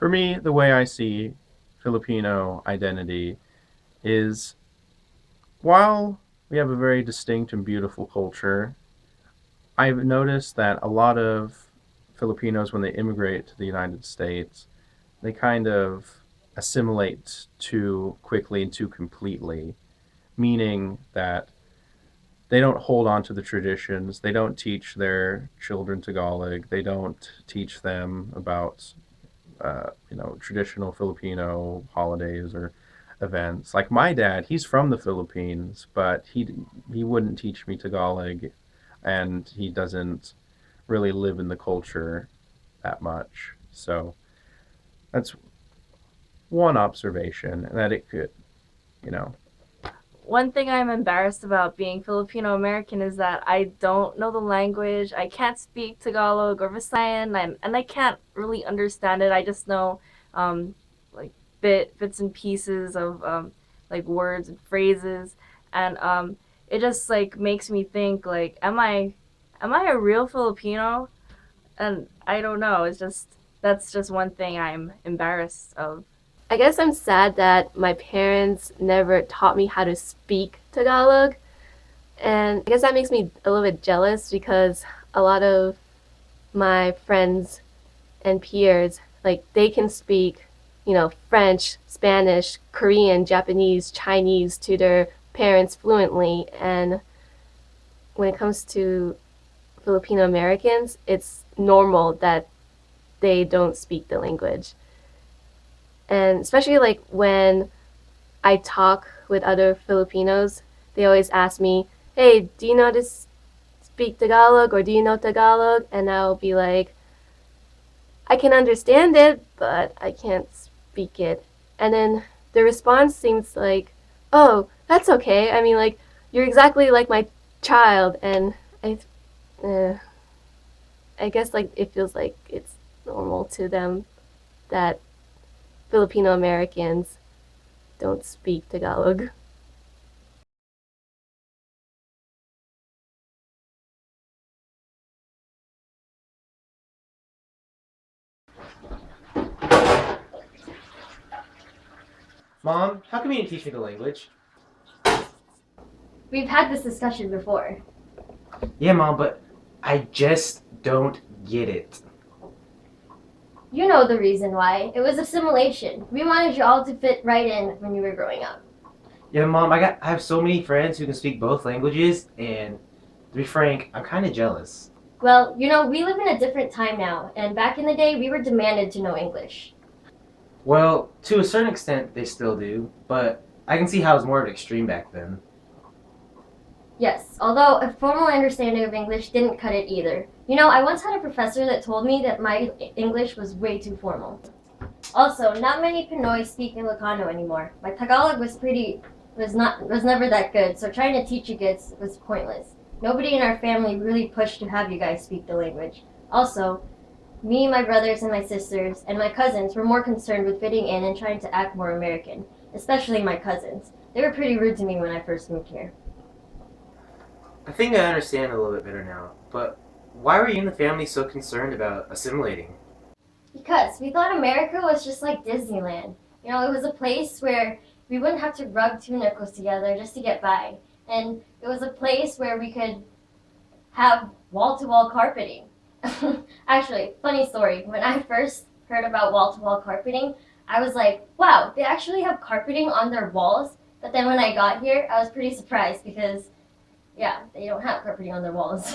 For me, the way I see Filipino identity is while we have a very distinct and beautiful culture, I've noticed that a lot of Filipinos, when they immigrate to the United States, they kind of assimilate too quickly and too completely, meaning that they don't hold on to the traditions. They don't teach their children Tagalog. They don't teach them about traditional Filipino holidays or events. Like my dad, he's from the Philippines, but he wouldn't teach me Tagalog, and he doesn't really live in the culture that much. So that's one observation, and that it could, you know, One thing I'm embarrassed about being Filipino American is that I don't know the language. I can't speak Tagalog or Visayan, and I can't really understand it. I just know um, like bits and pieces of like words and phrases, and it just like makes me think like, am I a real Filipino? And I don't know. It's just that's just one thing I'm embarrassed of. I guess I'm sad that my parents never taught me how to speak Tagalog. And I guess that makes me a little bit jealous because a lot of my friends and peers, like they can speak, French, Spanish, Korean, Japanese, Chinese to their parents fluently. And when it comes to Filipino Americans, it's normal that they don't speak the language. And especially like when I talk with other Filipinos, they always ask me, "Hey, do you know how to speak Tagalog or do you know Tagalog?" And I'll be like, "I can understand it, but I can't speak it." And then the response seems like, "Oh, that's okay. I mean, like you're exactly like my child." And uh, I guess like it feels like it's normal to them that Filipino Americans don't speak Tagalog. Mom, how come you didn't teach me the language? We've had this discussion before. Yeah, Mom, but I just don't get it. You know the reason why. It was assimilation. We wanted you all to fit right in when you were growing up. Yeah, Mom, I have so many friends who can speak both languages, and to be frank, I'm kind of jealous. Well, we live in a different time now, and back in the day, we were demanded to know English. Well, to a certain extent, they still do, but I can see how it was more of an extreme back then. Yes, although a formal understanding of English didn't cut it either. I once had a professor that told me that my English was way too formal. Also, not many Pinoy speak Ilocano anymore. My Tagalog was never that good, so trying to teach you kids was pointless. Nobody in our family really pushed to have you guys speak the language. Also, me, my brothers, and my sisters, and my cousins were more concerned with fitting in and trying to act more American, especially my cousins. They were pretty rude to me when I first moved here. I think I understand a little bit better now, but why were you and the family so concerned about assimilating? Because we thought America was just like Disneyland. It was a place where we wouldn't have to rub two nickels together just to get by. And it was a place where we could have wall to wall carpeting. Actually, funny story. When I first heard about wall to wall carpeting, I was like, wow, they actually have carpeting on their walls. But then when I got here, I was pretty surprised because, yeah, they don't have carpeting on their walls.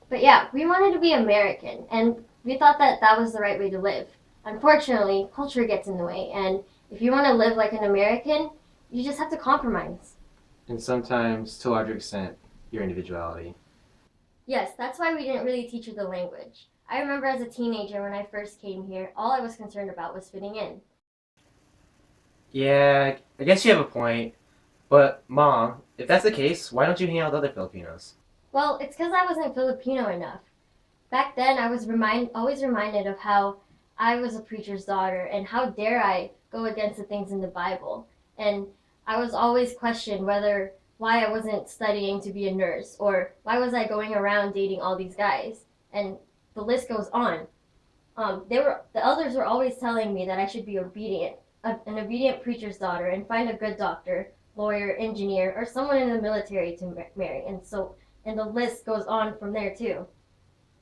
But yeah, we wanted to be American, and we thought that that was the right way to live. Unfortunately, culture gets in the way, and if you want to live like an American, you just have to compromise. And sometimes, to a larger extent, your individuality. Yes, that's why we didn't really teach you the language. I remember as a teenager when I first came here, all I was concerned about was fitting in. Yeah, I guess you have a point, but Mom, if that's the case, why don't you hang out with other Filipinos? Well, it's because I wasn't Filipino enough. Back then, I was always reminded of how I was a preacher's daughter and how dare I go against the things in the Bible. And I was always questioned whether why I wasn't studying to be a nurse or why was I going around dating all these guys. And the list goes on. the elders were always telling me that I should be obedient, an obedient preacher's daughter, and find a good doctor, lawyer, engineer, or someone in the military to marry. And the list goes on from there too.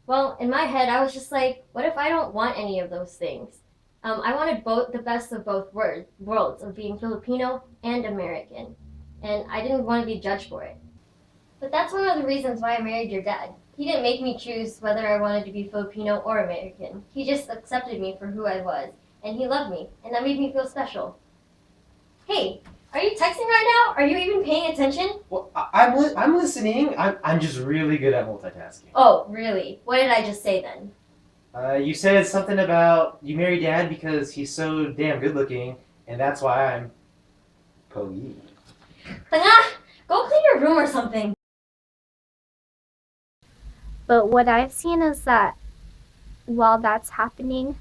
Well, in my head, I was just like, what if I don't want any of those things? I wanted both the best of both worlds of being Filipino and American, and I didn't want to be judged for it. But that's one of the reasons why I married your dad. He didn't make me choose whether I wanted to be Filipino or American. He just accepted me for who I was, and he loved me, and that made me feel special. Hey, are you texting right now? Are you even paying attention? Well, I'm listening. I'm just really good at multitasking. Oh, really? What did I just say then? You said something about you married Dad because he's so damn good looking, and that's why I'm Poe. Tanga, go clean your room or something. But what I've seen is that while that's happening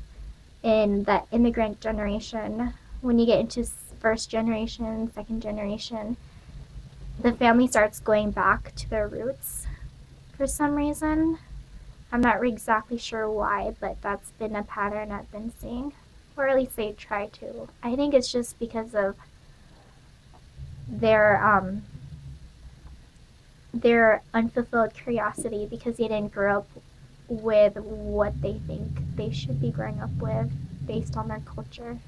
in that immigrant generation, when you get into first generation, second generation, the family starts going back to their roots for some reason. I'm not exactly sure why, but that's been a pattern I've been seeing, or at least they try to. I think it's just because of their unfulfilled curiosity, because they didn't grow up with what they think they should be growing up with based on their culture.